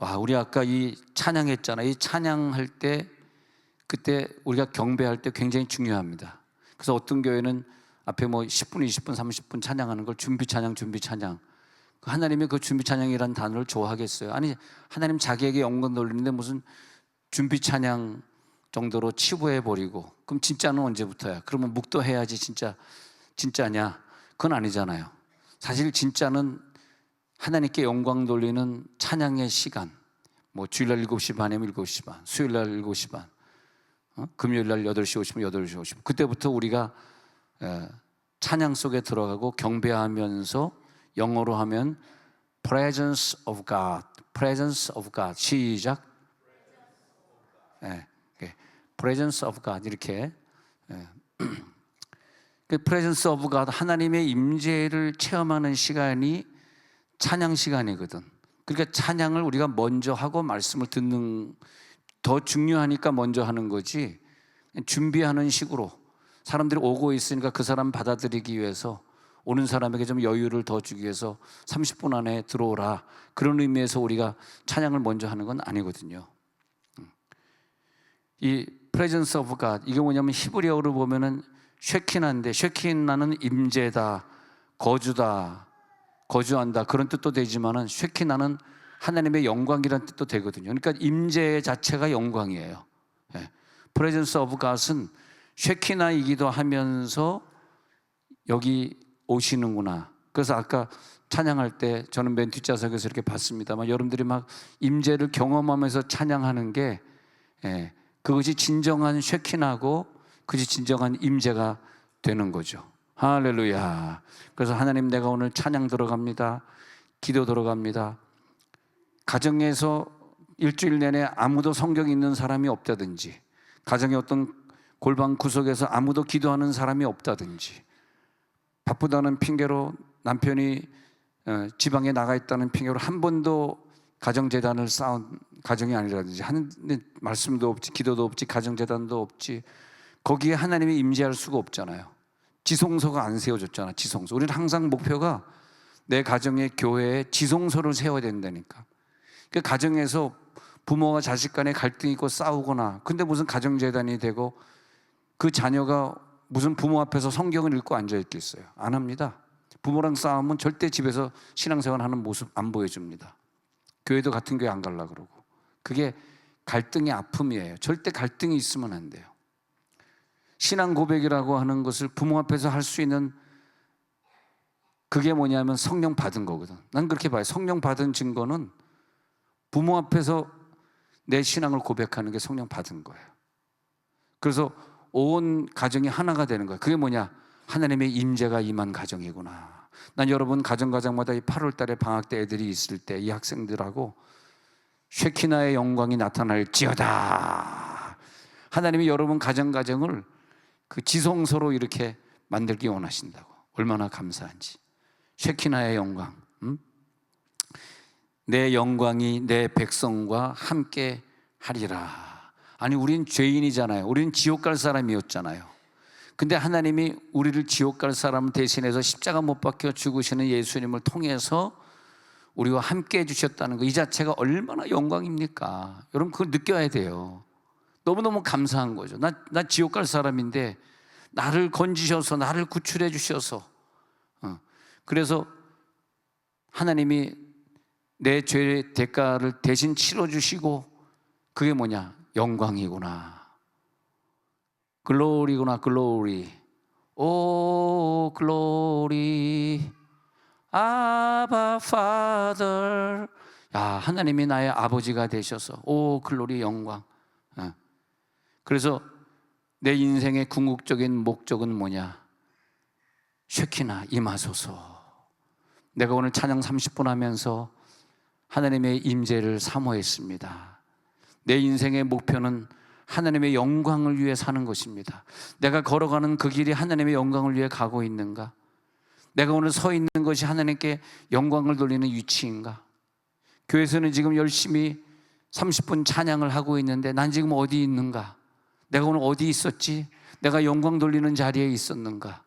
와, 우리 아까 이 찬양했잖아요. 이 찬양할 때, 그때 우리가 경배할 때 굉장히 중요합니다. 그래서 어떤 교회는 앞에 뭐 10분, 20분, 30분 찬양하는 걸 준비 찬양, 준비 찬양. 하나님이 그 준비 찬양이라는 단어를 좋아하겠어요? 아니, 하나님 자기에게 영광 돌리는데 무슨 준비 찬양 정도로 치부해버리고, 그럼 진짜는 언제부터야? 그러면 묵도해야지 진짜냐? 그건 아니잖아요. 사실 진짜는 하나님께 영광 돌리는 찬양의 시간, 뭐 주일날 7시 반이면 7시 반, 수요일날 7시 반, 금요일날 8시 50분, 8시 50분, 그때부터 우리가 찬양 속에 들어가고 경배하면서, 영어로 하면 Presence of God, Presence of God. 시작. Presence of God, 이렇게. 그 Presence of God, 하나님의 임재를 체험하는 시간이 찬양 시간이거든. 그러니까 찬양을 우리가 먼저 하고 말씀을 듣는, 더 중요하니까 먼저 하는 거지, 준비하는 식으로 사람들이 오고 있으니까 그 사람 받아들이기 위해서, 오는 사람에게 좀 여유를 더 주기 위해서 30분 안에 들어오라, 그런 의미에서 우리가 찬양을 먼저 하는 건 아니거든요. 이 Presence of God, 이게 뭐냐면 히브리어로 보면은 쉐키나인데, 쉐키나는 임재다, 거주다, 거주한다, 그런 뜻도 되지만은 쉐키나는 하나님의 영광이라는 뜻도 되거든요. 그러니까 임재 자체가 영광이에요. Presence of God은 쉐키나이기도 하면서 여기 오시는구나. 그래서 아까 찬양할 때 저는 맨 뒷좌석에서 이렇게 봤습니다만, 여러분들이 막 임재를 경험하면서 찬양하는 게, 그것이 진정한 쉐키나고 그것이 진정한 임재가 되는 거죠. 할렐루야. 그래서 하나님, 내가 오늘 찬양 들어갑니다, 기도 들어갑니다. 가정에서 일주일 내내 아무도 성경 읽는 사람이 없다든지, 가정의 어떤 골방 구석에서 아무도 기도하는 사람이 없다든지, 바쁘다는 핑계로 남편이 지방에 나가 있다는 핑계로 한 번도 가정재단을 쌓은 가정이 아니라든지, 하는 말씀도 없지, 기도도 없지, 가정재단도 없지, 거기에 하나님이 임재할 수가 없잖아요. 지성소가 안 세워졌잖아. 지성소. 우리는 항상 목표가 내 가정의 교회에 지성소를 세워야 된다니까. 그 가정에서 부모와 자식 간에 갈등이 있고 싸우거나, 근데 무슨 가정재단이 되고 그 자녀가 무슨 부모 앞에서 성경을 읽고 앉아있겠어요? 안 합니다. 부모랑 싸우면 절대 집에서 신앙생활 하는 모습 안 보여줍니다. 교회도 같은 교회 안 가려고 그러고. 그게 갈등의 아픔이에요. 절대 갈등이 있으면 안 돼요. 신앙 고백이라고 하는 것을 부모 앞에서 할 수 있는, 그게 뭐냐면 성령 받은 거거든. 난 그렇게 봐요. 성령 받은 증거는 부모 앞에서 내 신앙을 고백하는 게 성령 받은 거예요. 그래서 온 가정이 하나가 되는 거예요. 그게 뭐냐? 하나님의 임재가 임한 가정이구나. 난 여러분 가정마다 이 8월 달에 방학 때 애들이 있을 때 이 학생들하고 쉐키나의 영광이 나타날지어다. 하나님이 여러분 가정을 그 지성소로 이렇게 만들기 원하신다고. 얼마나 감사한지. 쉐키나의 영광, 내 영광이 내 백성과 함께 하리라. 아니, 우린 죄인이잖아요. 우린 지옥 갈 사람이었잖아요. 근데 하나님이 우리를 지옥 갈 사람 대신해서 십자가 못 박혀 죽으시는 예수님을 통해서 우리와 함께 해주셨다는 거, 이 자체가 얼마나 영광입니까? 여러분, 그걸 느껴야 돼요. 너무너무 감사한 거죠. 나 지옥 갈 사람인데 나를 건지셔서, 나를 구출해 주셔서, 그래서 하나님이 내 죄의 대가를 대신 치러주시고, 그게 뭐냐? 영광이구나. 글로리구나. 글로리. 오 글로리. 아바 파더. 야, 하나님이 나의 아버지가 되셔서, 오 글로리, 영광. 그래서 내 인생의 궁극적인 목적은 뭐냐? 쉐키나 임하소서. 내가 오늘 찬양 30분 하면서 하나님의 임재를 사모했습니다. 내 인생의 목표는 하나님의 영광을 위해 사는 것입니다. 내가 걸어가는 그 길이 하나님의 영광을 위해 가고 있는가? 내가 오늘 서 있는 것이 하나님께 영광을 돌리는 위치인가? 교회에서는 지금 열심히 30분 찬양을 하고 있는데 난 지금 어디 있는가? 내가 오늘 어디 있었지? 내가 영광 돌리는 자리에 있었는가?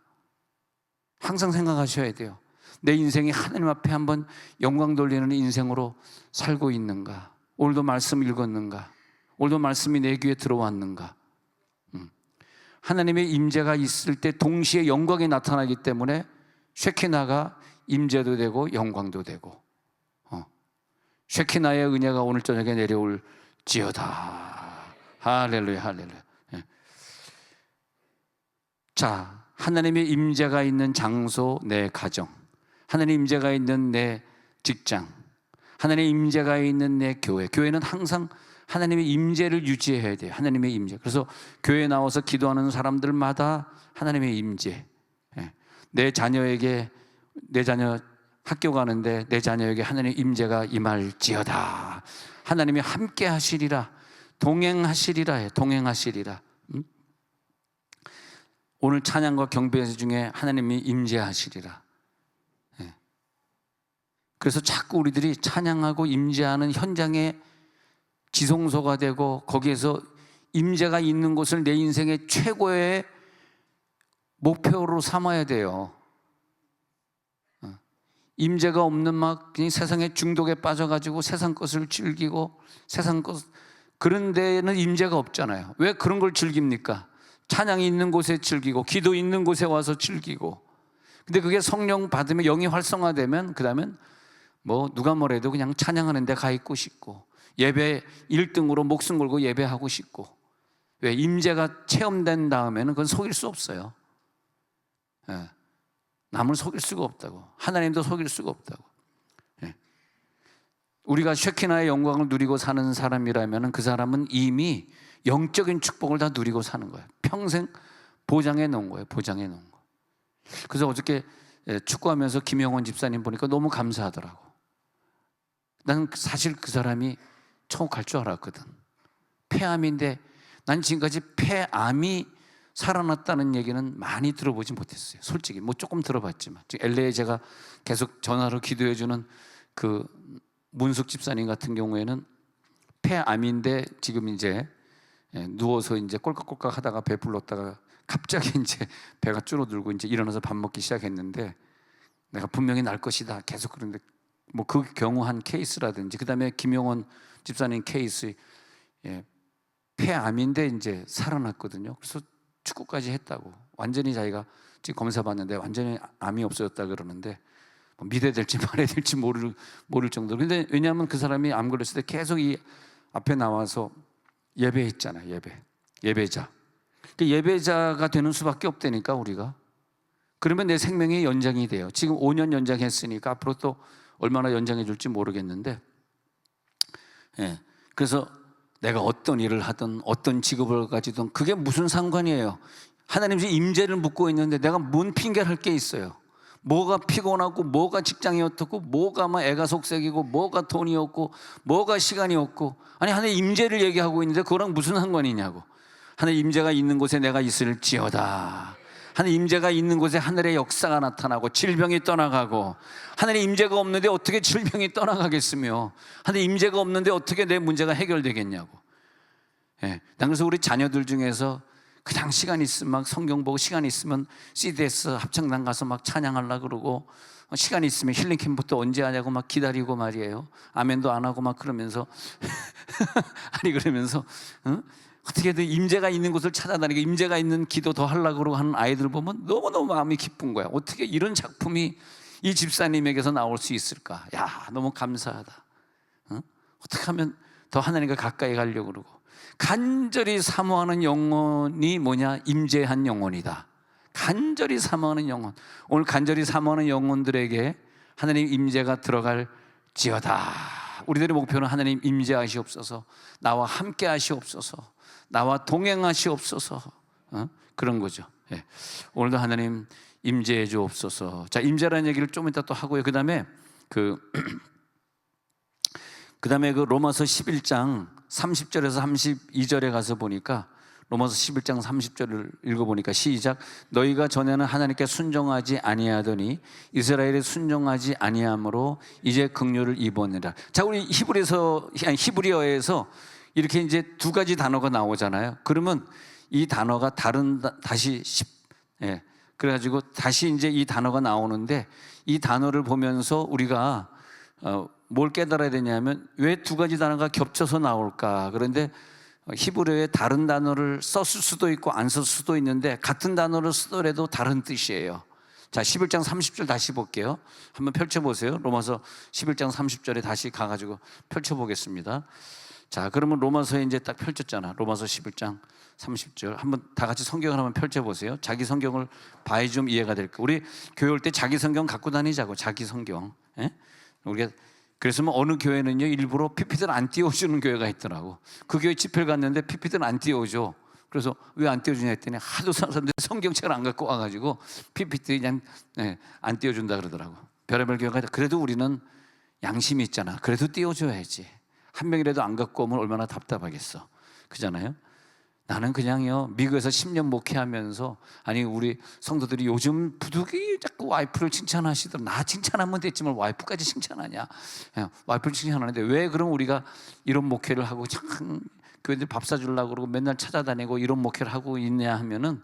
항상 생각하셔야 돼요. 내 인생이 하나님 앞에 한번 영광 돌리는 인생으로 살고 있는가? 오늘도 말씀 읽었는가? 오늘도 말씀이 내 귀에 들어왔는가? 하나님의 임재가 있을 때 동시에 영광이 나타나기 때문에 쉐키나가 임재도 되고 영광도 되고, 쉐키나의 은혜가 오늘 저녁에 내려올지어다. 할렐루야, 할렐루야. 자, 하나님의 임재가 있는 장소, 내 가정, 하나님의 임재가 있는 내 직장, 하나님의 임재가 있는 내 교회. 교회는 항상 하나님의 임재를 유지해야 돼요. 하나님의 임재. 그래서 교회에 나와서 기도하는 사람들마다 하나님의 임재. 내 자녀에게, 내 자녀 학교 가는데 내 자녀에게 하나님의 임재가 임할지어다. 하나님이 함께 하시리라, 동행하시리라 해. 동행하시리라. 오늘 찬양과 경배 중에 하나님이 임재하시리라. 그래서 자꾸 우리들이 찬양하고 임재하는 현장에 지성소가 되고, 거기에서 임재가 있는 곳을 내 인생의 최고의 목표로 삼아야 돼요. 임재가 없는 막 그냥 세상의 중독에 빠져가지고 세상 것을 즐기고 세상 것, 그런 데는 임재가 없잖아요. 왜 그런 걸 즐깁니까? 찬양이 있는 곳에 즐기고 기도 있는 곳에 와서 즐기고. 근데 그게 성령 받으면, 영이 활성화되면 그 다음엔 뭐 누가 뭐래도 그냥 찬양하는 데 가 있고 싶고, 예배 1등으로 목숨 걸고 예배하고 싶고. 왜? 임재가 체험된 다음에는 그건 속일 수 없어요. 남을 속일 수가 없다고. 하나님도 속일 수가 없다고. 우리가 쉐키나의 영광을 누리고 사는 사람이라면 그 사람은 이미 영적인 축복을 다 누리고 사는 거예요. 평생 보장해 놓은 거예요. 보장해 놓은 거. 그래서 어저께 축구하면서 김영원 집사님 보니까 너무 감사하더라고. 나는 사실 그 사람이 천국 갈 줄 알았거든. 폐암인데, 난 지금까지 폐암이 살아났다는 얘기는 많이 들어보지 못했어요. 솔직히 뭐 조금 들어봤지만, LA에 제가 계속 전화로 기도해주는 그 문숙 집사님 같은 경우에는 폐암인데 지금 이제 누워서 이제 꼴깍꼴깍 하다가 배불렀다가 갑자기 이제 배가 줄어들고 이제 일어나서 밥 먹기 시작했는데, 내가 분명히 날 것이다 계속. 그런데 뭐 그 경우 한 케이스라든지, 그 다음에 김용원 집사님 케이스, 폐암인데 이제 살아났거든요. 그래서 축구까지 했다고. 완전히 자기가 지금 검사 받는데 완전히 암이 없어졌다 그러는데, 뭐 믿어야 될지 말아야 될지 모를 정도로. 근데 왜냐하면 그 사람이 암 걸렸을 때 계속 이 앞에 나와서 예배했잖아요. 예배자. 예배자가 되는 수밖에 없다니까, 우리가. 그러면 내 생명이 연장이 돼요. 지금 5년 연장했으니까 앞으로 또 얼마나 연장해 줄지 모르겠는데, 그래서 내가 어떤 일을 하든 어떤 직업을 가지든 그게 무슨 상관이에요. 하나님 임재를 묻고 있는데 내가 뭔 핑계를 할 게 있어요. 뭐가 피곤하고, 뭐가 직장이 어떻고, 뭐가 막 애가 속색이고, 뭐가 돈이 없고, 뭐가 시간이 없고. 아니, 하나님 임재를 얘기하고 있는데 그거랑 무슨 상관이냐고. 하나님 임재가 있는 곳에 내가 있을지어다. 하나님 임재가 있는 곳에 하늘의 역사가 나타나고 질병이 떠나가고. 하나님 임재가 없는데 어떻게 질병이 떠나가겠으며, 하나님 임재가 없는데 어떻게 내 문제가 해결되겠냐고. 난 그래서 우리 자녀들 중에서 그냥 시간 있으면 막 성경 보고, 시간 있으면 CDS 합창단 가서 막 찬양하려고 그러고, 시간 있으면 힐링캠프부터 언제 하냐고 막 기다리고 말이에요. 아멘도 안 하고 막 그러면서 아니 그러면서 어떻게든 임재가 있는 곳을 찾아다니고 임재가 있는 기도 더 하려고 그러고 하는 아이들 보면 너무너무 마음이 기쁜 거야. 어떻게 이런 작품이 이 집사님에게서 나올 수 있을까? 야, 너무 감사하다. 어떻게 하면 더 하나님과 가까이 가려고 그러고. 간절히 사모하는 영혼이 뭐냐? 임재한 영혼이다. 간절히 사모하는 영혼. 오늘 간절히 사모하는 영혼들에게 하나님 임재가 들어갈지어다. 우리들의 목표는 하나님 임재하시옵소서, 나와 함께 하시옵소서, 나와 동행하시옵소서, 그런 거죠. 오늘도 하나님 임재해 주옵소서. 자, 임재라는 얘기를 좀 이따 또 하고요. 그 다음에 그 로마서 11장 30절에서 32절에 가서 보니까, 로마서 11장 30절을 읽어보니까 시작. 너희가 전에는 하나님께 순종하지 아니하더니 이스라엘에 순종하지 아니함으로 이제 긍휼을 입었느라. 자, 우리 히브리어에서 이렇게 이제 두 가지 단어가 나오잖아요. 그러면 이 단어가 그래가지고 다시 이제 이 단어가 나오는데, 이 단어를 보면서 우리가 뭘 깨달아야 되냐면 왜 두 가지 단어가 겹쳐서 나올까? 그런데 히브리어에 다른 단어를 썼을 수도 있고 안 썼을 수도 있는데 같은 단어를 쓰더라도 다른 뜻이에요. 자, 11장 30절 다시 볼게요. 한번 펼쳐보세요. 로마서 11장 30절에 다시 가가지고 펼쳐보겠습니다. 자, 그러면 로마서에 이제 딱 펼쳤잖아. 로마서 11장 30절. 한번 다 같이 성경을 한번 펼쳐보세요. 자기 성경을 봐야 좀 이해가 될 거예요. 우리 교회 올 때 자기 성경 갖고 다니자고. 자기 성경. 예? 우리가 그래서 뭐 어느 교회는요 일부러 PPT를 안 띄워주는 교회가 있더라고. 그 교회 집회를 갔는데 PPT를 안 띄워줘. 그래서 왜 안 띄워주냐 했더니 하도 사람들이 성경책을 안 갖고 와가지고 PPT 그냥 안 띄워준다 그러더라고. 별의별 교회가. 그래도 우리는 양심이 있잖아. 그래도 띄워줘야지. 한 명이라도 안 갖고 오면 얼마나 답답하겠어. 그잖아요. 나는 그냥요 미국에서 10년 목회하면서, 아니 우리 성도들이 요즘 부득이 자꾸 와이프를 칭찬하시더라. 나 칭찬하면 됐지만 와이프까지 칭찬하냐. 와이프를 칭찬하는데 왜 그럼 우리가 이런 목회를 하고 참 교회들 밥 사주려고 그러고 맨날 찾아다니고 이런 목회를 하고 있냐 하면은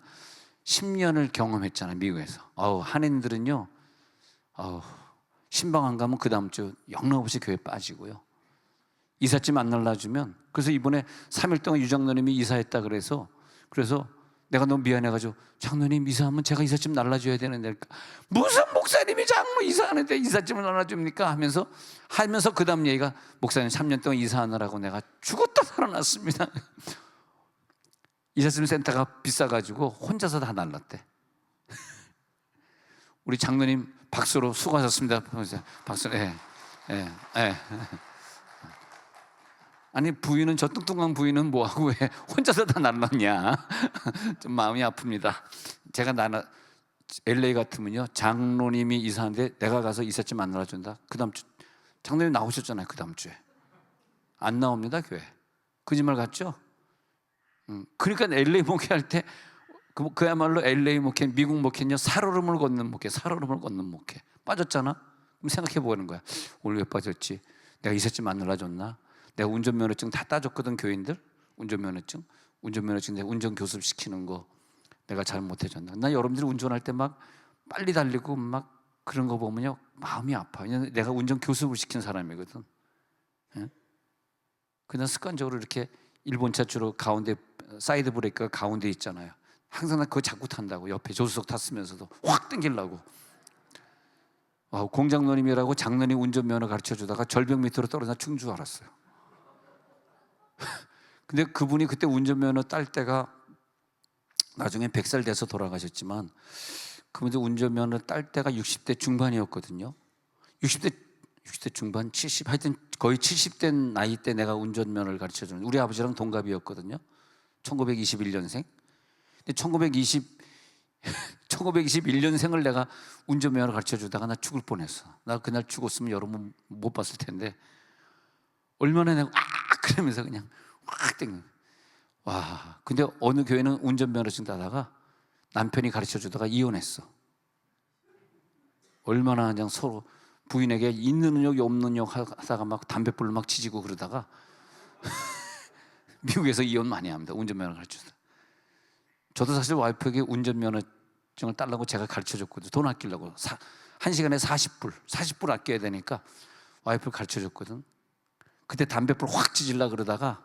10년을 경험했잖아 미국에서. 한인들은요 신방 안 가면 그 다음 주 영락없이 교회 빠지고요. 이삿짐 안 날라주면, 그래서 이번에 3일 동안 유장로님이 이사했다 그래서 내가 너무 미안해가지고 장로님 이사하면 제가 이삿짐 날라줘야 되는데, 무슨 목사님이 장로 이사하는데 이삿짐을 날라줍니까? 하면서 그 다음 얘기가 목사님 3년 동안 이사하느라고 내가 죽었다 살아났습니다. 이삿짐 센터가 비싸가지고 혼자서 다 날랐대. 우리 장로님 박수로 수고하셨습니다. 박수. 아니 부인은, 저 뚱뚱한 부인은 뭐하고 왜 혼자서 다 날랐냐. 좀 마음이 아픕니다. 제가 LA 같으면요 장로님이 이사하는데 내가 가서 이삿짐 안 날라준다. 그 다음 주 장로님 나오셨잖아요. 그 다음 주에 안 나옵니다 교회. 거짓말 같죠? 그러니까 LA 목회할 때 그야말로 LA 목회, 미국 목회는요 살얼음을 걷는 목회, 살얼음을 걷는 목회. 빠졌잖아? 그럼 생각해 보는 거야. 오늘 왜 빠졌지? 내가 이삿짐 안 날라줬나? 내가 운전면허증 다 따줬거든. 교인들 운전면허증 내가 운전교습 시키는 거 내가 잘 못해줬나? 나 여러분들이 운전할 때 막 빨리 달리고 막 그런 거 보면요 마음이 아파. 왜냐면 내가 운전교습을 시킨 사람이거든. 그냥 습관적으로 이렇게 일본차 주로 가운데 사이드 브레이크가 가운데 있잖아요. 항상 나 그거 자꾸 탄다고. 옆에 조수석 탔으면서도 확 당기려고. 공장노님이라고 장로님 운전면허 가르쳐주다가 절벽 밑으로 떨어져 죽은 줄 알았어요. 근데 그분이 그때 운전면허 딸 때가 나중에 100살 돼서 돌아가셨지만, 그분도 운전면허 딸 때가 60대 중반이었거든요. 60대 중반, 70, 하여튼 거의 70대 나이 때 내가 운전면허를 가르쳐주는, 우리 아버지랑 동갑이었거든요. 1921년생. 근데 1921년생을 내가 운전면허를 가르쳐주다가 나 죽을 뻔했어. 나 그날 죽었으면 여러분 못 봤을 텐데 얼마나 내가 그러면서 그냥 확 땡겨. 와, 근데 어느 교회는 운전면허증 따다가 남편이 가르쳐주다가 이혼했어. 얼마나 그냥 서로 부인에게 있는 역 없는 역 하다가 막 담뱃불로 막 지지고 그러다가 미국에서 이혼 많이 합니다. 운전면허 가르쳐주다. 저도 사실 와이프에게 운전면허증을 따려고 제가 가르쳐줬거든요. 돈 아끼려고. 1시간에 40불 아껴야 되니까 와이프를 가르쳐줬거든. 그때 담뱃불 확 지질라 그러다가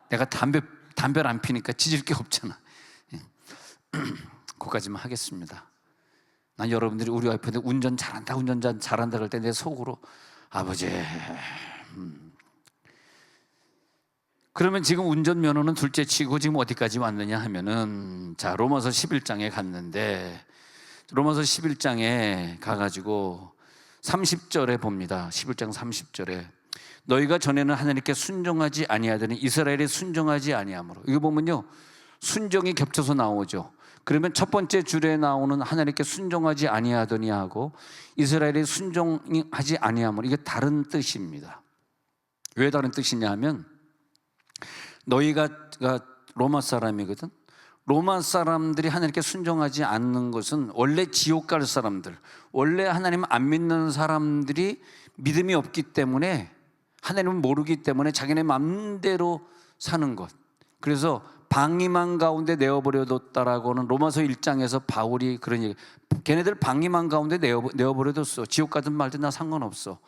내가 담배를 안 피니까 지질 게 없잖아. 그거까지만 하겠습니다. 난 여러분들이 우리 와이프한테 운전 잘한다 그럴 때 내 속으로 아버지. 그러면 지금 운전면허는 둘째 치고 지금 어디까지 왔느냐 하면은, 자, 로마서 11장에 갔는데, 로마서 11장에 가가지고 30절에 봅니다. 11장 30절에 너희가 전에는 하나님께 순종하지 아니하더니 이스라엘이 순종하지 아니하므로. 이거 보면요 순종이 겹쳐서 나오죠. 그러면 첫 번째 줄에 나오는 하나님께 순종하지 아니하더니 하고 이스라엘이 순종하지 아니하므로, 이게 다른 뜻입니다. 왜 다른 뜻이냐 하면, 너희가 로마 사람이거든. 로마 사람들이 하나님께 순종하지 않는 것은 원래 지옥 갈 사람들, 원래 하나님 안 믿는 사람들이 믿음이 없기 때문에, 하나님을 모르기 때문에 자기네 마음대로 사는 것. 그래서 방임한 가운데 내어버려뒀다라고는 로마서 1장에서 바울이 그런 얘기. 걔네들 방임한 가운데 내어버려뒀어. 지옥 가든 말든 나 상관없어.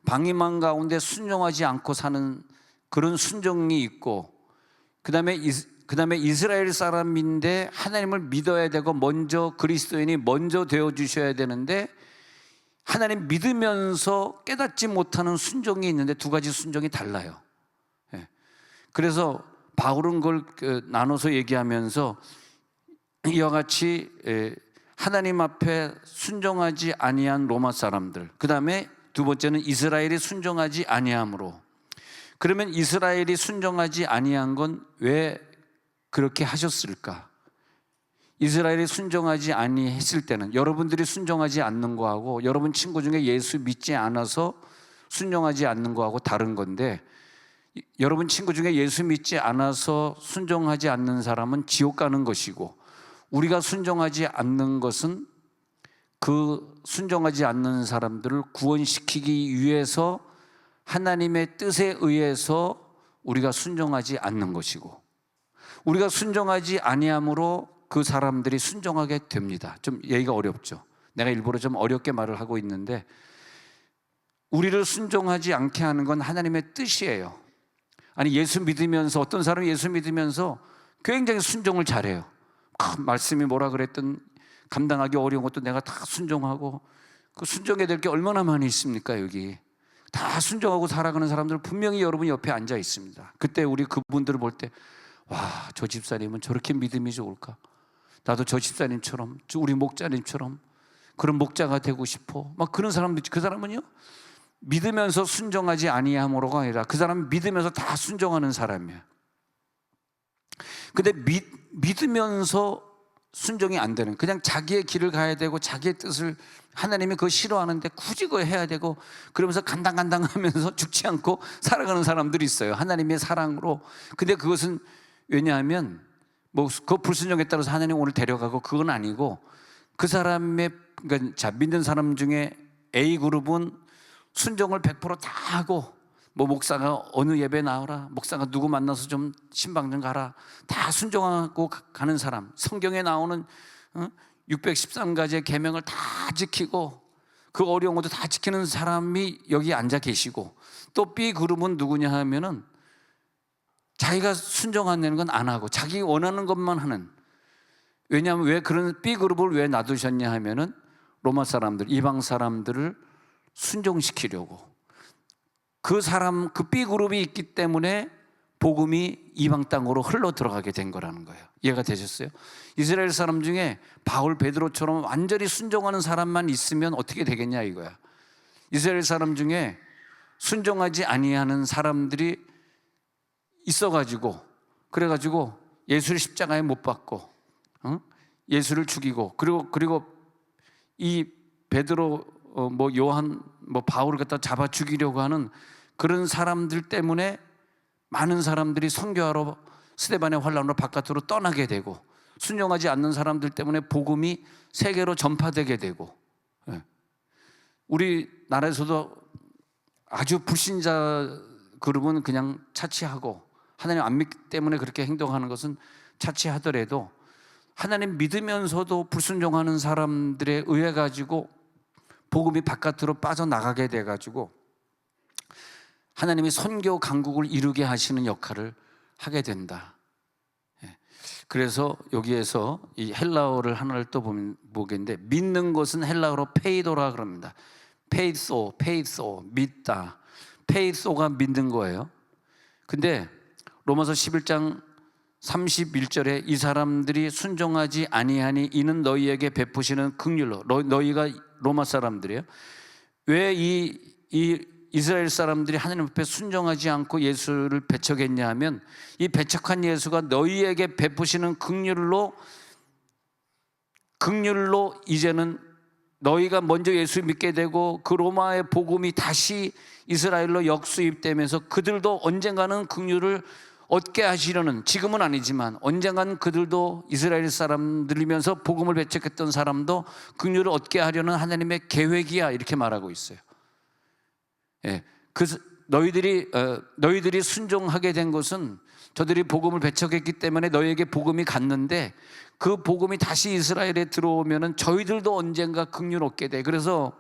방임한 가운데 순종하지 않고 사는 그런 순종이 있고, 그다음에 이스라엘 사람인데 하나님을 믿어야 되고 먼저 그리스도인이 먼저 되어 주셔야 되는데 하나님 믿으면서 깨닫지 못하는 순종이 있는데 두 가지 순종이 달라요. 그래서 바울은 그걸 나눠서 얘기하면서 이와 같이 하나님 앞에 순종하지 아니한 로마 사람들, 그 다음에 두 번째는 이스라엘이 순종하지 아니함으로. 그러면 이스라엘이 순종하지 아니한 건 왜 그렇게 하셨을까? 이스라엘이 순종하지 아니했을 때는 여러분들이 순종하지 않는 거하고 여러분 친구 중에 예수 믿지 않아서 순종하지 않는 거하고 다른 건데, 여러분 친구 중에 예수 믿지 않아서 순종하지 않는 사람은 지옥 가는 것이고, 우리가 순종하지 않는 것은 그 순종하지 않는 사람들을 구원시키기 위해서 하나님의 뜻에 의해서 우리가 순종하지 않는 것이고, 우리가 순종하지 아니함으로 그 사람들이 순종하게 됩니다. 좀 얘기가 어렵죠. 내가 일부러 좀 어렵게 말을 하고 있는데, 우리를 순종하지 않게 하는 건 하나님의 뜻이에요. 아니, 예수 믿으면서, 어떤 사람이 예수 믿으면서 굉장히 순종을 잘해요. 말씀이 뭐라 그랬든 감당하기 어려운 것도 내가 다 순종하고, 그 순종해야 될 게 얼마나 많이 있습니까? 여기 다 순종하고 살아가는 사람들 분명히 여러분 옆에 앉아 있습니다. 그때 우리 그분들을 볼 때, 와, 저 집사님은 저렇게 믿음이 좋을까? 나도 저 집사님처럼, 우리 목자님처럼 그런 목자가 되고 싶어. 막 그런 사람들. 그 사람은요, 믿으면서 순종하지 아니함으로가 아니라 그 사람은 믿으면서 다 순종하는 사람이에요. 근데 믿으면서 순종이 안 되는, 그냥 자기의 길을 가야 되고 자기의 뜻을, 하나님이 그거 싫어하는데 굳이 그거 해야 되고 그러면서 간당간당하면서 죽지 않고 살아가는 사람들이 있어요, 하나님의 사랑으로. 근데 그것은 왜냐하면 뭐 그 불순종에 따라서 하나님 오늘 데려가고, 그건 아니고 그 사람의, 그러니까 자, 믿는 사람 중에 A그룹은 순종을 100%다 하고, 뭐 목사가 어느 예배 나오라, 목사가 누구 만나서 좀 신방 좀 가라, 다 순종하고 가는 사람, 성경에 나오는 613가지의 계명을 다 지키고 그 어려운 것도 다 지키는 사람이 여기 앉아 계시고, 또 B그룹은 누구냐 하면은 자기가 순종하는 건 안 하고 자기 원하는 것만 하는. 왜냐하면 왜 그런 B그룹을 왜 놔두셨냐 하면은 로마 사람들, 이방 사람들을 순종시키려고. 그 사람, 그 B그룹이 있기 때문에 복음이 이방 땅으로 흘러 들어가게 된 거라는 거예요. 이해가 되셨어요? 이스라엘 사람 중에 바울, 베드로처럼 완전히 순종하는 사람만 있으면 어떻게 되겠냐 이거야. 이스라엘 사람 중에 순종하지 아니하는 사람들이 있어가지고, 그래가지고 예수를 십자가에 못 박고, 예수를 죽이고, 그리고 이 베드로, 뭐 요한, 뭐 바울을 갖다 잡아 죽이려고 하는 그런 사람들 때문에 많은 사람들이 선교하러 스데반의 환란으로 바깥으로 떠나게 되고, 순종하지 않는 사람들 때문에 복음이 세계로 전파되게 되고, 우리나라에서도 아주 불신자 그룹은 그냥 차치하고, 하나님 안 믿기 때문에 그렇게 행동하는 것은 차치하더라도 하나님 믿으면서도 불순종하는 사람들에 의해 가지고 복음이 바깥으로 빠져나가게 돼 가지고 하나님이 선교 강국을 이루게 하시는 역할을 하게 된다. 그래서 여기에서 이 헬라어를 하나를 또 보겠는데, 믿는 것은 헬라어로 페이도라 그럽니다. 페이소, 믿다. 페이소가 믿는 거예요. 근데 로마서 11장 31절에 이 사람들이 순종하지 아니하니 이는 너희에게 베푸시는 긍휼로. 너희가 로마 사람들이에요. 왜 이 이스라엘 사람들이 하나님 앞에 순종하지 않고 예수를 배척했냐 하면, 이 배척한 예수가 너희에게 베푸시는 긍휼로 이제는 너희가 먼저 예수 믿게 되고 그 로마의 복음이 다시 이스라엘로 역수입되면서 그들도 언젠가는 긍휼을 얻게 하시려는, 지금은 아니지만 언젠가는 그들도 이스라엘 사람들이면서 복음을 배척했던 사람도 긍휼을 얻게 하려는 하나님의 계획이야, 이렇게 말하고 있어요. 너희들이 순종하게 된 것은 저들이 복음을 배척했기 때문에 너희에게 복음이 갔는데, 그 복음이 다시 이스라엘에 들어오면은 저희들도 언젠가 긍휼 얻게 돼. 그래서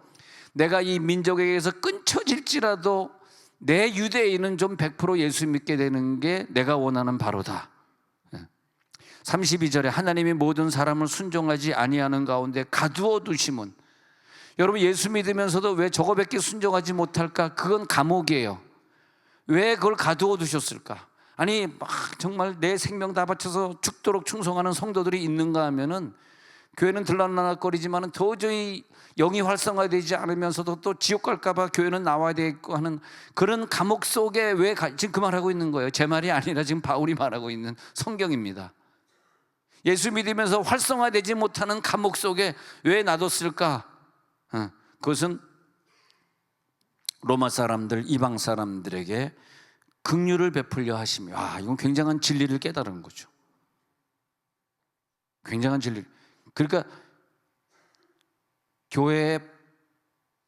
내가 이 민족에게서 끊쳐질지라도 내 유대인은 좀 100% 예수 믿게 되는 게 내가 원하는 바로다. 32절에 하나님이 모든 사람을 순종하지 아니하는 가운데 가두어 두심은, 여러분 예수 믿으면서도 왜 저거밖에 순종하지 못할까? 그건 감옥이에요. 왜 그걸 가두어 두셨을까? 아니 막 정말 내 생명 다 바쳐서 죽도록 충성하는 성도들이 있는가 하면은 교회는 들락날락거리지만 도저히 영이 활성화되지 않으면서도 또 지옥 갈까 봐 교회는 나와야 되겠고 하는 그런 감옥 속에 왜 지금 그 말하고 있는 거예요. 제 말이 아니라 지금 바울이 말하고 있는 성경입니다. 예수 믿으면서 활성화되지 못하는 감옥 속에 왜 놔뒀을까? 그것은 로마 사람들, 이방 사람들에게 긍휼을 베풀려 하시며, 이건 굉장한 진리를 깨달은 거죠. 굉장한 진리. 그러니까 교회에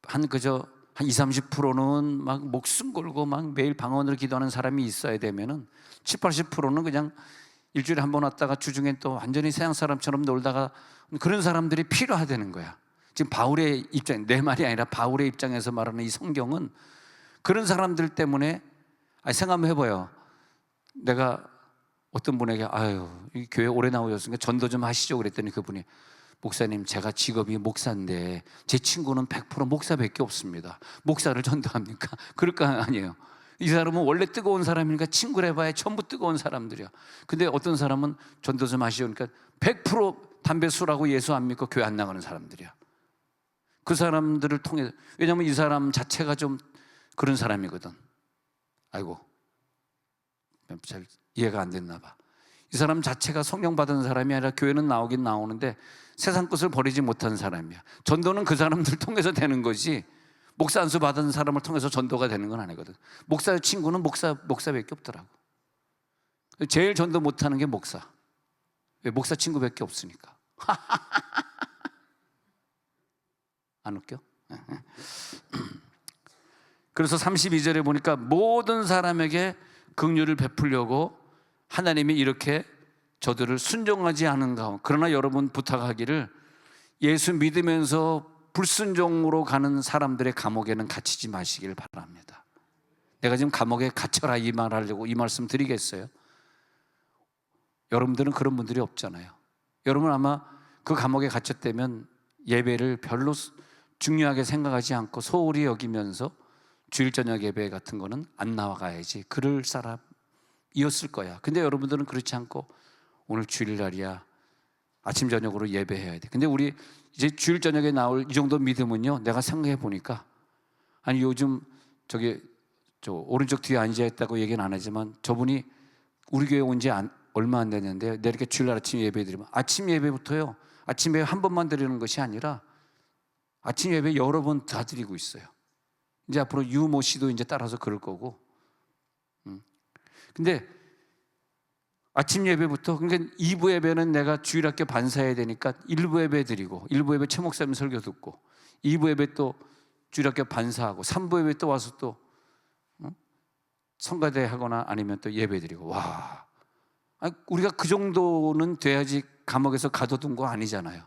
한 20-30%는 막 목숨 걸고 막 매일 방언으로 기도하는 사람이 있어야 되면은 70-80%는 그냥 일주일에 한 번 왔다가 주중엔 또 완전히 서양 사람처럼 놀다가, 그런 사람들이 필요하다는 거야. 지금 바울의 입장, 내 말이 아니라 바울의 입장에서 말하는 이 성경은 그런 사람들 때문에, 생각 한번 해봐요. 내가 어떤 분에게 이 교회 오래 나오셨으니까 전도 좀 하시죠 그랬더니 그분이, 목사님 제가 직업이 목사인데 제 친구는 100% 목사밖에 없습니다. 목사를 전도합니까? 그럴 거 아니에요. 이 사람은 원래 뜨거운 사람이니까 친구를 해봐야 전부 뜨거운 사람들이야. 근데 어떤 사람은 전도 좀 하시죠 그러니까 100% 담배 술하고 예수 안 믿고 교회 안 나가는 사람들이야. 그 사람들을 통해, 왜냐하면 이 사람 자체가 좀 그런 사람이거든. 아이고 잘 이해가 안 됐나 봐. 이 사람 자체가 성령 받은 사람이 아니라 교회는 나오긴 나오는데 세상 것을 버리지 못한 사람이야. 전도는 그 사람들 통해서 되는 거지, 목사 안수 받은 사람을 통해서 전도가 되는 건 아니거든. 목사 친구는 목사밖에 없더라고. 제일 전도 못하는 게 목사. 왜? 목사 친구밖에 없으니까. 안 웃겨? 그래서 32절에 보니까 모든 사람에게 긍휼을 베풀려고 하나님이 이렇게 저들을 순종하지 않은 가운데, 그러나 여러분 부탁하기를 예수 믿으면서 불순종으로 가는 사람들의 감옥에는 갇히지 마시길 바랍니다. 내가 지금 감옥에 갇혀라 이 말 하려고 이 말씀 드리겠어요? 여러분들은 그런 분들이 없잖아요. 여러분 아마 그 감옥에 갇혔다면 예배를 별로 중요하게 생각하지 않고 소홀히 여기면서 주일 저녁 예배 같은 거는 안 나와가야지 그럴 사람이었을 거야. 근데 여러분들은 그렇지 않고 오늘 주일날이야, 아침 저녁으로 예배해야 돼. 근데 우리 이제 주일 저녁에 나올 이 정도 믿음은요, 내가 생각해 보니까, 아니 요즘 저 오른쪽 뒤에 앉아 있다고 얘기는 안 하지만 저분이 우리 교회 온 지 얼마 안 됐는데 내가 이렇게 주일날 아침 예배 드리면, 아침 예배부터요, 아침 예배 한 번만 드리는 것이 아니라 아침 예배 여러 번 다 드리고 있어요. 이제 앞으로 유모 씨도 이제 따라서 그럴 거고. 근데 아침 예배부터, 그러니까 2부 예배는 내가 주일학교 반사해야 되니까 1부 예배 드리고, 1부 예배 최 목사님 설교 듣고, 2부 예배 또 주일학교 반사하고, 3부 예배 또 와서 또 성가대 하거나 아니면 또 예배 드리고. 와, 우리가 그 정도는 돼야지 감옥에서 가둬둔 거 아니잖아요.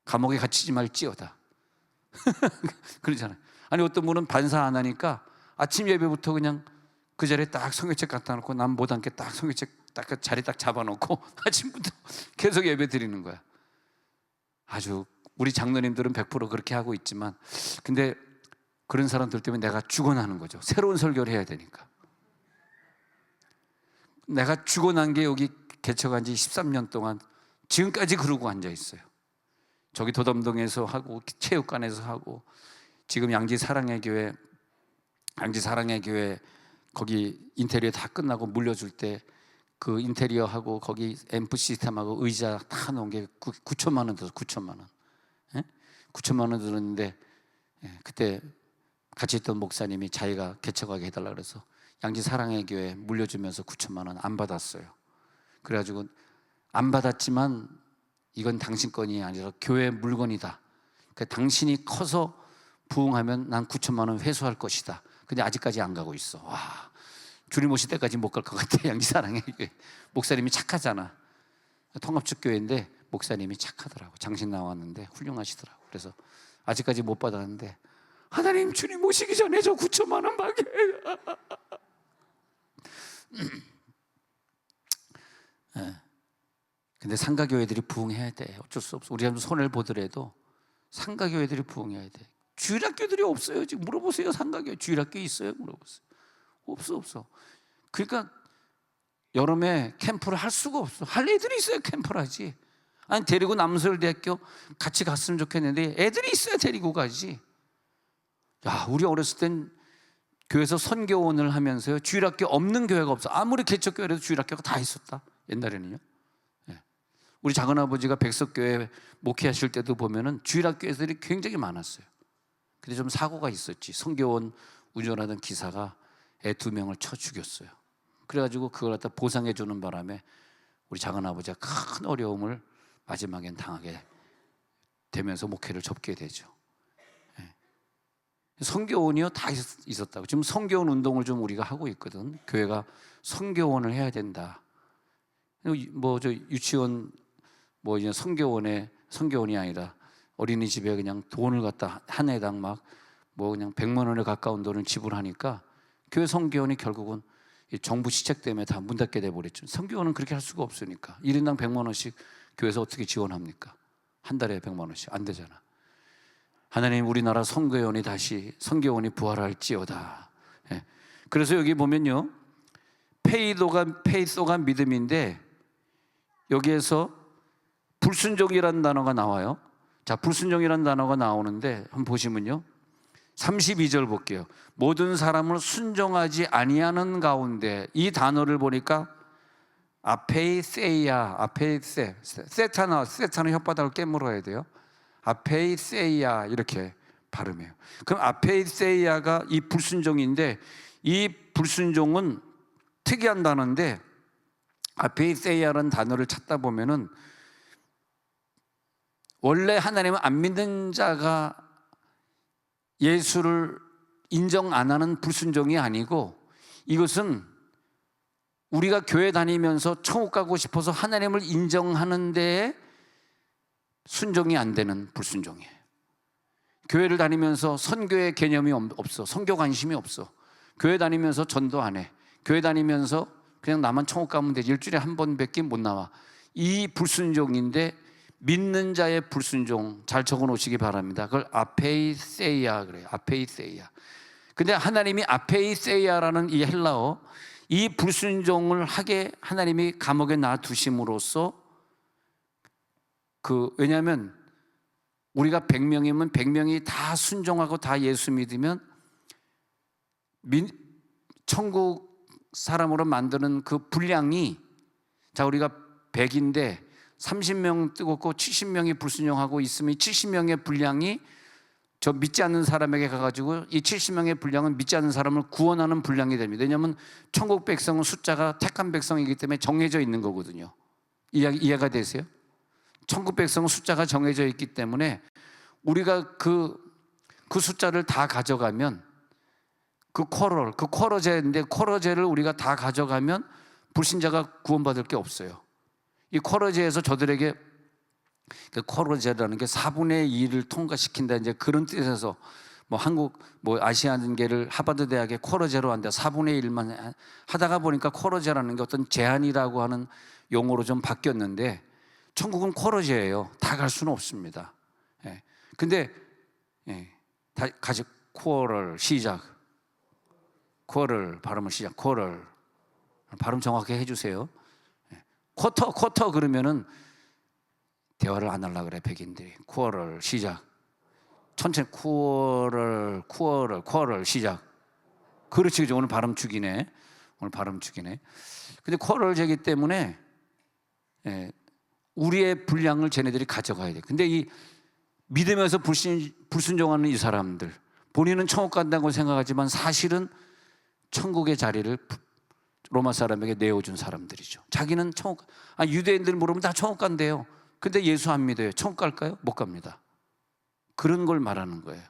감옥에 갇히지 말지어다. 그러잖아요. 아니 어떤 분은 반사 안 하니까 아침 예배부터 그냥 그 자리에 딱 성경책 갖다 놓고 남 못 앉게 딱 성경책 딱 그 자리 딱 잡아놓고 아침부터 계속 예배 드리는 거야. 아주 우리 장로님들은 100% 그렇게 하고 있지만, 근데 그런 사람들 때문에 내가 죽어나는 거죠. 새로운 설교를 해야 되니까. 내가 죽어난 게 여기 개척한 지 13년 동안 지금까지 그러고 앉아 있어요. 저기 도담동에서 하고 체육관에서 하고, 지금 양지 사랑의 교회 거기 인테리어 다 끝나고 물려줄 때 그 인테리어하고 거기 앰프 시스템하고 의자 다 놓은 게 9천만 원 들었어. 9천만 원. 9천만 원 들었는데, 그때 같이 있던 목사님이 자기가 개척하게 해달라 그래서 양지 사랑의 교회 물려주면서 9천만 원 안 받았어요. 그래가지고 안 받았지만 이건 당신 건이 아니라 교회 물건이다. 그러니까 당신이 커서 부흥하면 난 9천만 원 회수할 것이다. 근데 아직까지 안 가고 있어. 와, 주님 오실 때까지 못 갈 것 같아. 양지 사랑의 교회 목사님이 착하잖아. 통합축 교회인데 목사님이 착하더라고. 장신 나왔는데 훌륭하시더라고. 그래서 아직까지 못 받았는데 하나님, 주님 오시기 전에 저 9천만 원 받게. 근데 상가교회들이 부흥해야 돼. 어쩔 수 없어. 우리가 손해를 보더라도 상가교회들이 부흥해야 돼. 주일학교들이 없어요. 지금 물어보세요. 상가교회 주일학교 있어요? 물어보세요. 없어. 그러니까 여름에 캠프를 할 수가 없어. 할 애들이 있어야 캠프를 하지. 아니, 데리고 남서울대학교 같이 갔으면 좋겠는데 애들이 있어야 데리고 가지. 야, 우리 어렸을 땐 교회에서 선교원을 하면서요, 주일학교 없는 교회가 없어. 아무리 개척교회라도 주일학교가 다 있었다, 옛날에는요. 우리 작은아버지가 백석교회 목회하실 때도 보면은 주일학교에서들이 굉장히 많았어요. 근데 좀 사고가 있었지. 선교원 운전하던 기사가 애 2명을 쳐 죽였어요. 그래가지고 그걸 갖다 보상해 주는 바람에 우리 작은아버지가 큰 어려움을 마지막엔 당하게 되면서 목회를 접게 되죠. 선교원이요, 다 있었다고. 지금 선교원 운동을 좀 우리가 하고 있거든. 교회가 선교원을 해야 된다. 뭐 저 유치원, 뭐 이제 선교원이 아니라 어린이집에 그냥 돈을 갖다 한 해당 막 뭐 그냥 100만 원에 가까운 돈을 지불하니까 교회 선교원이 결국은 정부 시책 때문에 다 문 닫게 돼버렸죠. 선교원은 그렇게 할 수가 없으니까 1인당 100만 원씩 교회에서 어떻게 지원합니까? 한 달에 100만 원씩 안 되잖아. 하나님, 우리나라 선교원이 다시 선교원이 부활할지어다. 그래서 여기 보면요, 페이소가 믿음인데 여기에서 불순종이라는 단어가 나와요. 자, 불순종이라는 단어가 나오는데 한번 보시면요, 32절 볼게요. 모든 사람을 순종하지 아니하는 가운데, 이 단어를 보니까 아페이세이아, 세타는 혓바닥을 깨물어야 돼요. 아페이세이아 이렇게 발음해요. 그럼 아페이세이아가 이 불순종인데, 이 불순종은 특이한 단어인데, 아페이세이아라는 단어를 찾다 보면은 원래 하나님을 안 믿는 자가 예수를 인정 안 하는 불순종이 아니고, 이것은 우리가 교회 다니면서 천국 가고 싶어서 하나님을 인정하는 데에 순종이 안 되는 불순종이에요. 교회를 다니면서 선교의 개념이 없어. 선교 관심이 없어. 교회 다니면서 전도 안 해. 교회 다니면서 그냥 나만 천국 가면 되지, 일주일에 한 번밖에 못 나와. 이 불순종인데, 믿는 자의 불순종, 잘 적어 놓으시기 바랍니다. 그걸 아페이세이아 그래요. 아페이세이아. 근데 하나님이 아페이세이아라는 이 헬라어, 이 불순종을 하게 하나님이 감옥에 놔두심으로써, 왜냐하면 우리가 100명이면 100명이 다 순종하고 다 예수 믿으면 천국 사람으로 만드는 그 분량이, 자, 우리가 100인데 30명 뜨겁고 70명이 불순종하고 있으면 70명의 분량이 저 믿지 않는 사람에게 가가지고 이 70명의 분량은 믿지 않는 사람을 구원하는 분량이 됩니다. 왜냐하면 천국 백성은 숫자가 택한 백성이기 때문에 정해져 있는 거거든요. 이해가 되세요? 천국 백성은 숫자가 정해져 있기 때문에 우리가 그 숫자를 다 가져가면, 그 쿼러제인데, 쿼러제를 우리가 다 가져가면 불신자가 구원받을 게 없어요. 이 쿼러제에서 저들에게, 그 쿼러제라는 게 4분의 2를 통과시킨다, 이제 그런 뜻에서 뭐 한국 아시안계를 하버드 대학에 쿼러제로 한다, 4분의 1만 하다가 보니까 쿼러제라는 게 어떤 제한이라고 하는 용어로 좀 바뀌었는데, 천국은 쿼러제예요. 다 갈 수는 없습니다. 근데 다 같이 쿼럴 시작. 쿼럴 발음을 시작. 쿼럴 발음 정확하게 해주세요. 쿼터 그러면은 대화를 안 하려고 그래, 백인들이. 쿼럴 시작. 천천히 쿼럴 시작. 그렇지, 그죠? 오늘 발음 죽이네. 근데 쿼럴제기 때문에 우리의 분량을 쟤네들이 가져가야 돼. 근데 이 믿으면서 불순종하는 이 사람들, 본인은 천국 간다고 생각하지만 사실은 천국의 자리를 로마 사람에게 내어준 사람들이죠. 자기는 유대인들 물으면 다 천국 간대요. 근데 예수 안 믿어요. 천국 갈까요? 못 갑니다. 그런 걸 말하는 거예요.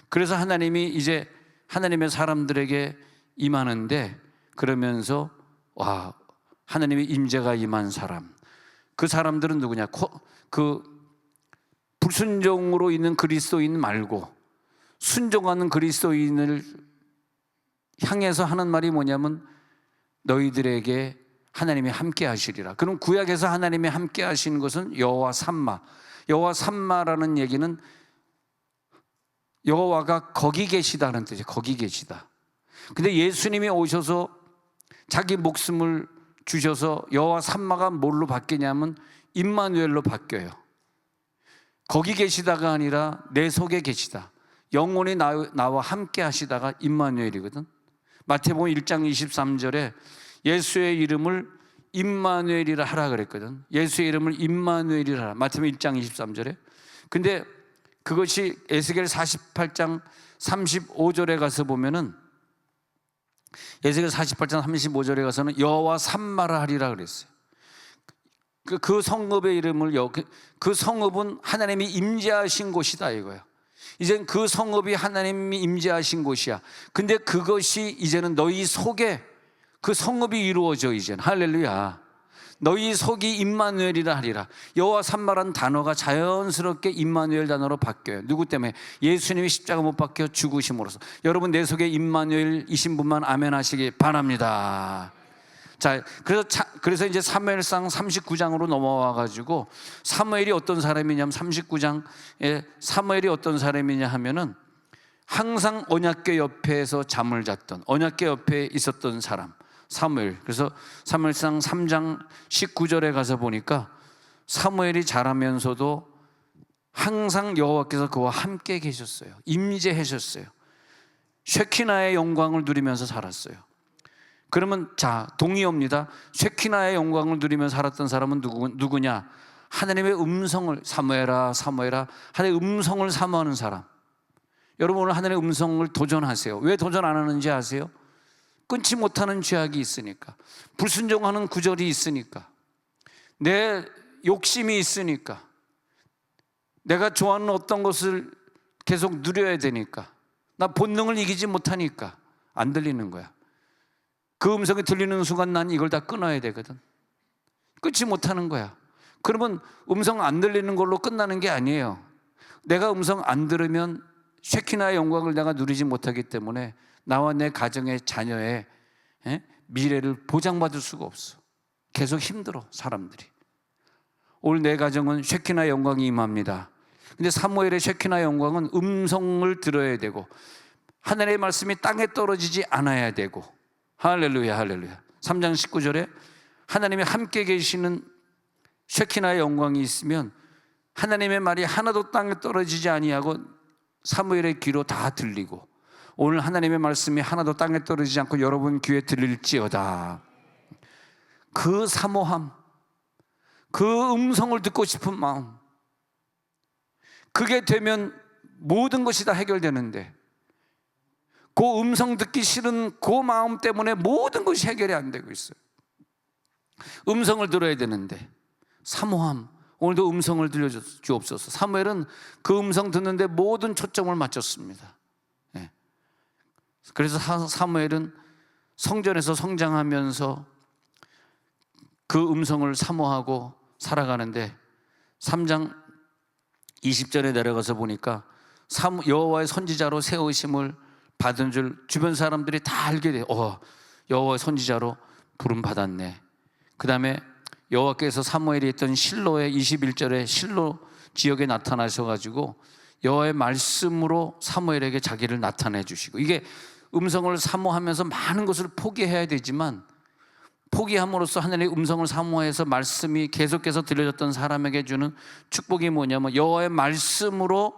그래서 하나님이 이제 하나님의 사람들에게 임하는데, 그러면서 하나님의 임재가 임한 사람, 그 사람들은 누구냐? 그 불순종으로 있는 그리스도인 말고 순종하는 그리스도인을 향해서 하는 말이 뭐냐면 너희들에게 하나님이 함께 하시리라. 그럼 구약에서 하나님이 함께 하시는 것은 여호와 삼마. 여호와 삼마라는 얘기는 여호와가 거기 계시다는 뜻이에요. 거기 계시다. 근데 예수님이 오셔서 자기 목숨을 주셔서 여호와 삼마가 뭘로 바뀌냐면 임마누엘로 바뀌어요. 거기 계시다가 아니라 내 속에 계시다. 영원히 나와 함께 하시다가 임마누엘이거든. 마태복음 1장 23절에 예수의 이름을 임마누엘이라 하라 그랬거든. 예수의 이름을 임마누엘이라 하라. 마태복음 1장 23절에. 근데 그것이 에스겔 48장 35절에 가서 보면은 에스겔 48장 35절에 가서는 여호와 삼마라 하리라 그랬어요. 그 성읍의 이름을 그 성읍은 하나님이 임재하신 곳이다 이거예요. 이젠 그 성읍이 하나님이 임재하신 곳이야. 근데 그것이 이제는 너희 속에 그 성읍이 이루어져. 이제는 할렐루야. 너희 속이 임마누엘이라 하리라. 여호와 삼마라는 단어가 자연스럽게 임마누엘 단어로 바뀌어요. 누구 때문에? 예수님이 십자가 못 박혀 죽으심으로써. 여러분 내 속에 임마누엘이신 분만 아멘 하시기 바랍니다. 자, 그래서 이제 사무엘상 39장으로 넘어와 가지고 사무엘이 어떤 사람이냐면 39장에 사무엘이 어떤 사람이냐 하면은 항상 언약궤 옆에서 잠을 잤던, 언약궤 옆에 있었던 사람 사무엘. 그래서 사무엘상 3장 19절에 가서 보니까 사무엘이 자라면서도 항상 여호와께서 그와 함께 계셨어요. 임재하셨어요. 쉐키나의 영광을 누리면서 살았어요. 그러면 자, 동의합니다. 쉐키나의 영광을 누리면서 살았던 사람은 누구냐? 하나님의 음성을, 사무엘아 사무엘아, 하나님의 음성을 사모하는 사람. 여러분 오늘 하나님의 음성을 도전하세요. 왜 도전 안 하는지 아세요? 끊지 못하는 죄악이 있으니까, 불순종하는 구절이 있으니까, 내 욕심이 있으니까, 내가 좋아하는 어떤 것을 계속 누려야 되니까, 나 본능을 이기지 못하니까 안 들리는 거야. 그 음성이 들리는 순간 난 이걸 다 끊어야 되거든. 끊지 못하는 거야. 그러면 음성 안 들리는 걸로 끝나는 게 아니에요. 내가 음성 안 들으면 쉐키나의 영광을 내가 누리지 못하기 때문에 나와 내 가정의 자녀의 미래를 보장받을 수가 없어. 계속 힘들어 사람들이. 오늘 내 가정은 쉐키나의 영광이 임합니다. 근데 사무엘의 쉐키나의 영광은 음성을 들어야 되고 하늘의 말씀이 땅에 떨어지지 않아야 되고. 할렐루야 할렐루야. 3장 19절에 하나님이 함께 계시는 쉐키나의 영광이 있으면 하나님의 말이 하나도 땅에 떨어지지 아니하고 사무엘의 귀로 다 들리고, 오늘 하나님의 말씀이 하나도 땅에 떨어지지 않고 여러분 귀에 들릴지어다. 그 사모함, 그 음성을 듣고 싶은 마음, 그게 되면 모든 것이 다 해결되는데 그 음성 듣기 싫은 그 마음 때문에 모든 것이 해결이 안 되고 있어요. 음성을 들어야 되는데 사모함, 오늘도 음성을 들려주옵소서. 사무엘은 그 음성 듣는데 모든 초점을 맞췄습니다. 그래서 사무엘은 성전에서 성장하면서 그 음성을 사모하고 살아가는데 3장 20절에 내려가서 보니까 여호와의 선지자로 세우심을 받은 줄 주변 사람들이 다 알게 돼요. 여호와의 선지자로 부름 받았네. 그 다음에 여호와께서 사무엘이 했던 실로의 21절에 실로 지역에 나타나셔가지고 여호와의 말씀으로 사무엘에게 자기를 나타내 주시고, 이게 음성을 사모하면서 많은 것을 포기해야 되지만 포기함으로써 하나님의 음성을 사모해서 말씀이 계속해서 들려졌던 사람에게 주는 축복이 뭐냐면 여호와의 말씀으로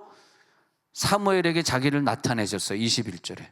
사무엘에게 자기를 나타내셨어요. 21절에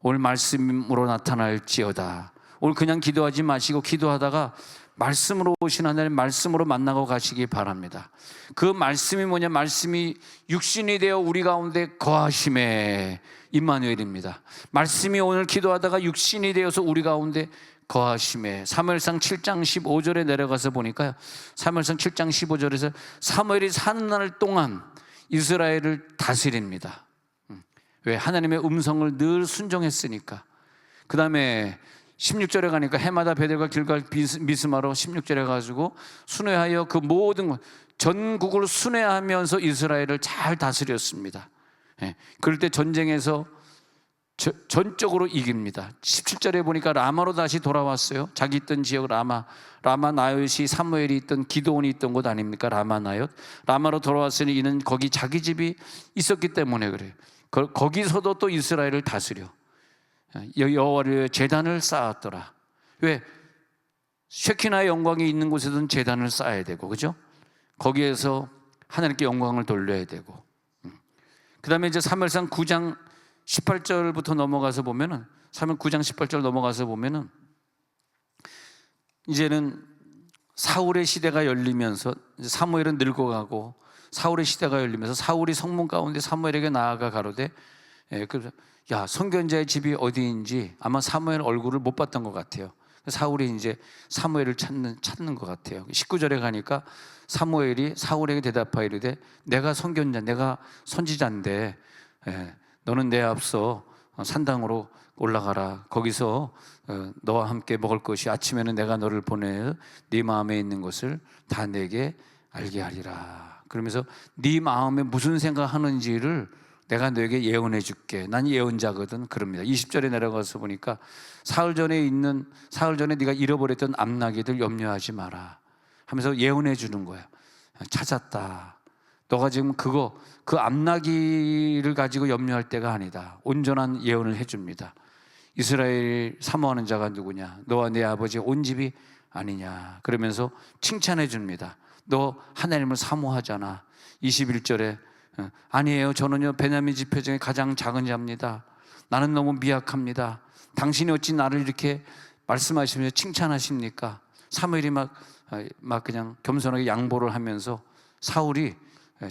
오늘 말씀으로 나타날지어다. 오늘 그냥 기도하지 마시고 기도하다가 말씀으로 오신 하나님 말씀으로 만나고 가시기 바랍니다. 그 말씀이 뭐냐? 말씀이 육신이 되어 우리 가운데 거하심에 임마누엘입니다. 말씀이 오늘 기도하다가 육신이 되어서 우리 가운데 거하심에. 사무엘상 7장 15절에 내려가서 보니까요, 사무엘상 7장 15절에서 사무엘이 사는 날 동안 이스라엘을 다스립니다. 왜? 하나님의 음성을 늘 순종했으니까. 그 다음에 16절에 가니까 해마다 베델과 길갈 미스마로 16절에 가지고 순회하여 그 모든 전국을 순회하면서 이스라엘을 잘 다스렸습니다. 예. 그럴 때 전쟁에서 전적으로 이깁니다. 17절에 보니까 라마로 다시 돌아왔어요. 자기 있던 지역 라마 나옳이 사무엘이 있던 기드온이 있던 곳 아닙니까? 라마 나옳. 라마로 돌아왔으니 이는 거기 자기 집이 있었기 때문에 그래요. 거기서도 또 이스라엘을 다스려 여호와를 제단을 쌓았더라. 왜? 쉐키나의 영광이 있는 곳에서는 제단을 쌓아야 되고, 그죠? 거기에서 하나님께 영광을 돌려야 되고. 그 다음에 이제 사무엘상 9장 18절부터 넘어가서 보면은, 사무엘 9장 18절 넘어가서 보면은, 이제는 사울의 시대가 열리면서, 사무엘은 늙어가고 사울의 시대가 열리면서 사울이 성문 가운데 사무엘에게 나아가 가로되, 야, 선견자의 집이 어디인지 아마 사무엘 얼굴을 못 봤던 것 같아요. 사울이 이제 사무엘을 찾는 것 같아요. 19절에 가니까 사무엘이 사울에게 대답하이르되, 내가 선견자, 내가 선지자인데 너는 내 앞서 산당으로 올라가라. 거기서 너와 함께 먹을 것이 아침에는 내가 너를 보내 네 마음에 있는 것을 다 내게 알게 하리라. 그러면서 네 마음에 무슨 생각하는지를 내가 너에게 예언해 줄게. 난 예언자거든. 그럽니다. 20절에 내려가서 보니까 사흘 전에 네가 잃어버렸던 암나귀들 염려하지 마라 하면서 예언해 주는 거예요. 찾았다. 너가 지금 그 암나귀를 가지고 염려할 때가 아니다. 온전한 예언을 해 줍니다. 이스라엘 사모하는 자가 누구냐? 너와 내 아버지 온 집이 아니냐? 그러면서 칭찬해 줍니다. 너 하나님을 사모하잖아. 21절에 아니에요. 저는요 베냐민 지파 중에 가장 작은 자입니다. 나는 너무 미약합니다. 당신이 어찌 나를 이렇게 말씀하시면서 칭찬하십니까? 사무엘이 막 그냥 겸손하게 양보를 하면서 사울이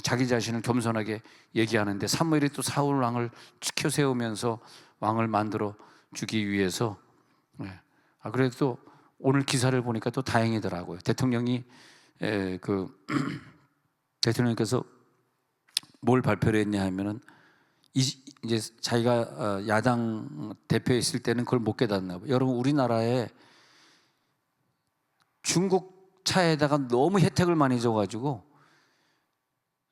자기 자신을 겸손하게 얘기하는데, 사무엘이 또 사울 왕을 지켜 세우면서 왕을 만들어 주기 위해서, 그래도 또 오늘 기사를 보니까 또 다행이더라고요. 대통령께서 뭘 발표를 했냐 하면은, 이제 자기가 야당 대표에 있을 때는 그걸 못 깨닫나 봐요. 여러분, 우리나라에 중국 차에다가 너무 혜택을 많이 줘가지고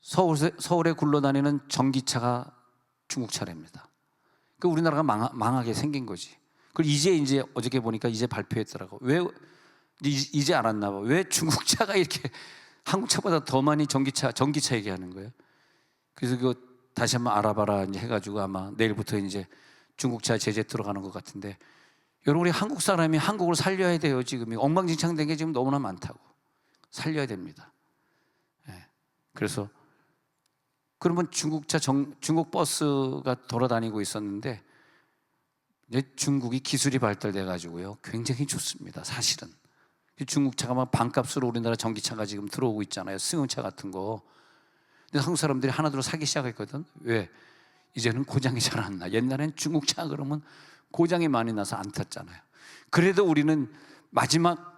서울에 굴러다니는 전기차가 중국 차랍니다. 그 우리나라가 망하게 생긴 거지. 그리고 이제 어저께 보니까 이제 발표했더라고. 왜 이제 알았나 봐. 왜 중국 차가 이렇게 한국 차보다 더 많이 전기차 얘기하는 거예요. 그래서 그거 다시 한번 알아봐라 이제 해가지고 아마 내일부터 이제 중국차 제재 들어가는 것 같은데, 여러분, 우리 한국 사람이 한국을 살려야 돼요. 지금 엉망진창된 게 지금 너무나 많다고. 살려야 됩니다. 그래서 그러면 중국 버스가 돌아다니고 있었는데, 이제 중국이 기술이 발달돼 가지고요 굉장히 좋습니다. 사실은 중국차가 막 반값으로 우리나라 전기차가 지금 들어오고 있잖아요. 승용차 같은 거. 근데 한국 사람들이 하나둘 사기 시작했거든. 왜? 이제는 고장이 잘 안 나. 옛날엔 중국차 그러면 고장이 많이 나서 안 탔잖아요. 그래도 우리는 마지막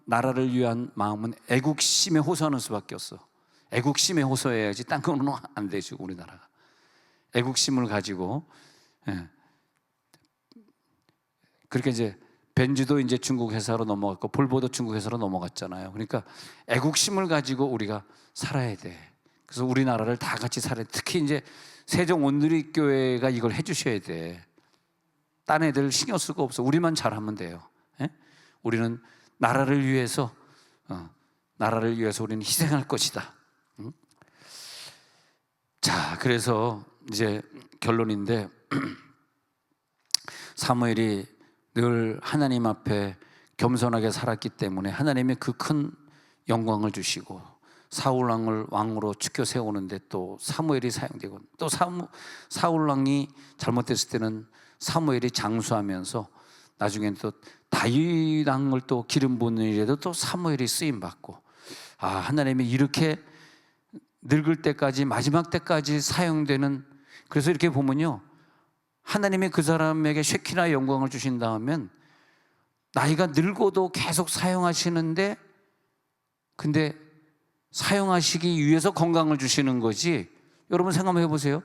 나라를 위한 마음은 애국심에 호소하는 수밖에 없어. 애국심에 호소해야지 딴 거는 안 되죠. 우리나라가 애국심을 가지고. 그렇게 이제 벤츠도 이제 중국 회사로 넘어갔고 볼보도 중국 회사로 넘어갔잖아요. 그러니까 애국심을 가지고 우리가 살아야 돼. 그래서 우리나라를 다 같이 살아야 돼. 특히 이제 세종 온누리교회가 이걸 해주셔야 돼. 딴 애들 신경 쓸 거 없어. 우리만 잘하면 돼요. 우리는 나라를 위해서 우리는 희생할 것이다. 자, 그래서 이제 결론인데, 사무엘이 늘 하나님 앞에 겸손하게 살았기 때문에 하나님이 그 큰 영광을 주시고, 사울 왕을 왕으로 추켜 세우는데 또 사무엘이 사용되고, 또 사울 왕이 잘못됐을 때는 사무엘이 장수하면서 나중에는 또 다윗 왕을 또 기름 부는 일에도 또 사무엘이 쓰임 받고, 하나님이 이렇게 늙을 때까지, 마지막 때까지 사용되는, 그래서 이렇게 보면요, 하나님이 그 사람에게 쉐키나의 영광을 주신다면 나이가 늙어도 계속 사용하시는데, 근데 사용하시기 위해서 건강을 주시는 거지. 여러분 생각해 보세요.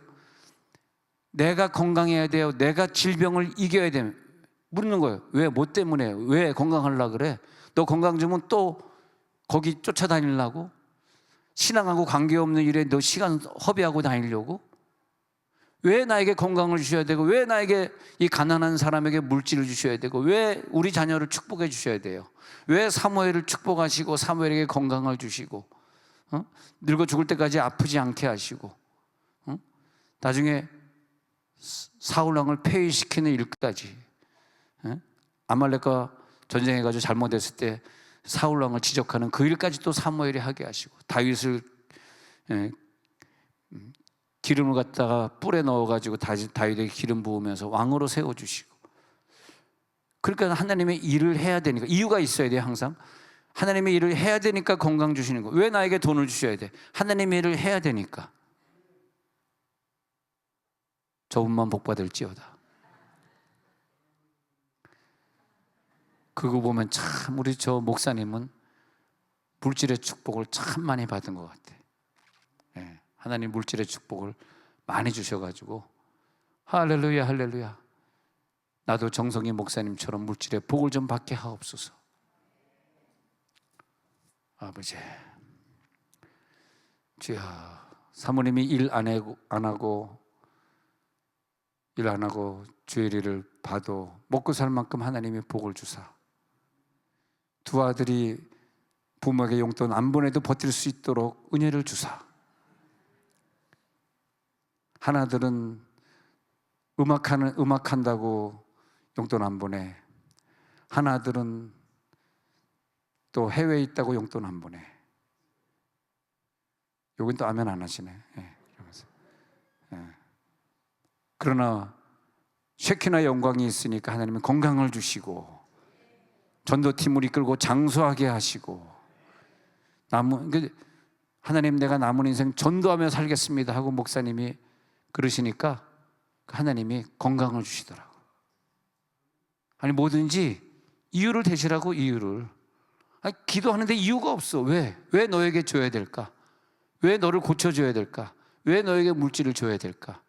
내가 건강해야 돼요? 내가 질병을 이겨야 돼요? 묻는 거예요. 왜? 뭐 때문에? 왜 건강하려고 그래? 너 건강 주면 또 거기 쫓아다니려고? 신앙하고 관계없는 일에 너 시간 허비하고 다니려고? 왜 나에게 건강을 주셔야 되고, 왜 나에게 이 가난한 사람에게 물질을 주셔야 되고, 왜 우리 자녀를 축복해 주셔야 돼요? 왜 사무엘을 축복하시고 사무엘에게 건강을 주시고, 늙어 죽을 때까지 아프지 않게 하시고, 나중에 사울 왕을 폐위시키는 일까지, 아말렉과 전쟁해가지고 잘못했을 때 사울 왕을 지적하는 그 일까지 또 사무엘이 하게 하시고, 다윗을 기름을 갖다가 뿔에 넣어가지고 다윗에게 기름 부으면서 왕으로 세워주시고. 그러니까 하나님의 일을 해야 되니까, 이유가 있어야 돼요. 항상 하나님의 일을 해야 되니까 건강 주시는 거예요. 왜 나에게 돈을 주셔야 돼? 하나님의 일을 해야 되니까. 저분만 복받을지어다. 그거 보면 참 우리 저 목사님은 물질의 축복을 참 많이 받은 것 같아. 하나님 물질의 축복을 많이 주셔가지고, 할렐루야 할렐루야, 나도 정성희 목사님처럼 물질의 복을 좀 받게 하옵소서. 아버지, 주여, 사모님이 일 안 하고 주의 일을 봐도 먹고 살 만큼 하나님이 복을 주사, 두 아들이 부모에게 용돈 안 보내도 버틸 수 있도록 은혜를 주사, 하나들은 음악한다고 용돈 안 보내, 하나들은 또 해외에 있다고 용돈 안 보내. 여긴 또 아멘 안 하시네. 이러면서. 그러나 쉐키나 영광이 있으니까 하나님은 건강을 주시고, 전도팀을 이끌고 장수하게 하시고, 하나님 내가 남은 인생 전도하며 살겠습니다 하고 목사님이 그러시니까 하나님이 건강을 주시더라고. 아니 뭐든지 이유를 대시라고. 이유를. 아니, 기도하는데 이유가 없어. 왜 너에게 줘야 될까? 왜 너를 고쳐줘야 될까? 왜 너에게 물질을 줘야 될까?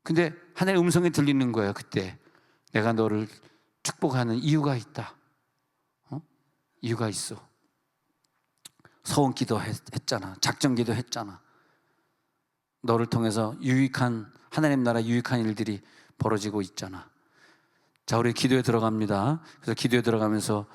근데 하나님의 음성이 들리는 거예요. 그때 내가 너를 축복하는 이유가 있다. 이유가 있어. 서원 기도 했잖아. 작전 기도 했잖아. 너를 통해서 하나님 나라 유익한 일들이 벌어지고 있잖아. 자, 우리 기도에 들어갑니다. 그래서 기도에 들어가면서